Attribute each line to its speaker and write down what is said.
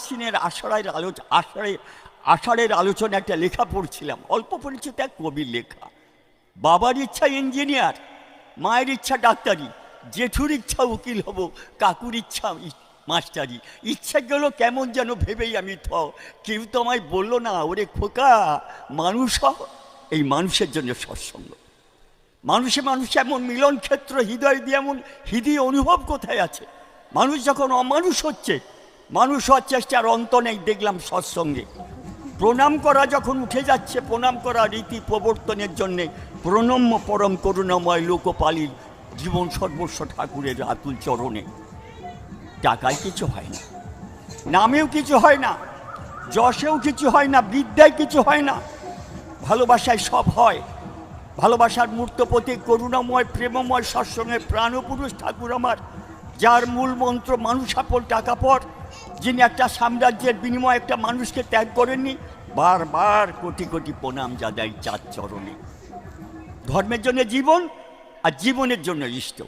Speaker 1: আশ্বিনের আষাঢ়ের আলোচনা একটা লেখা পড়ছিলাম, অল্প পরিচিত এক কবির লেখা। বাবার ইচ্ছা ইঞ্জিনিয়ার, মায়ের ইচ্ছা ডাক্তারি, জেঠুর ইচ্ছা উকিল হব, কাকুর ইচ্ছা মাস্টারি। ইচ্ছাগুলো কেমন যেন ভেবেই আমি কেউ তো আমায় বললো না, ওরে খোকা মানুষ হ। এই মানুষের জন্য সৎসঙ্গ, মানুষে এমন মিলন ক্ষেত্র, হৃদয় দিয়ে এমন হৃদয় অনুভব কোথায় আছে। মানুষ যখন অমানুষ হচ্ছে, মানুষ হওয়ার চেষ্টার অন্ত নেই দেখলাম সৎসঙ্গে। প্রণাম করা যখন উঠে যাচ্ছে, প্রণাম করা রীতি প্রবর্তনের জন্যে প্রণম্য পরম করুণাময় লোকপালীর জীবন সর্বস্ব ঠাকুরের আতুল চরণে। টাকায় কিছু হয় না, নামেও কিছু হয় না, যশেও কিছু হয় না, বিদ্যায় কিছু হয় না, ভালোবাসায় সব হয়। ভালোবাসার মূর্ত প্রতীক করুণাময় প্রেমময় সৎসঙ্গের প্রাণপুরুষ ঠাকুর আমার, যার মূল মন্ত্র মানুষ আপন টাকা পর, যিনি একটা সাম্রাজ্যের বিনিময়ে একটা মানুষকে ত্যাগ করেননি। বারবার কোটি কোটি প্রণাম জানাই চার চরণে। ধর্মের জন্য জীবন আর জীবনের জন্য ইষ্ট।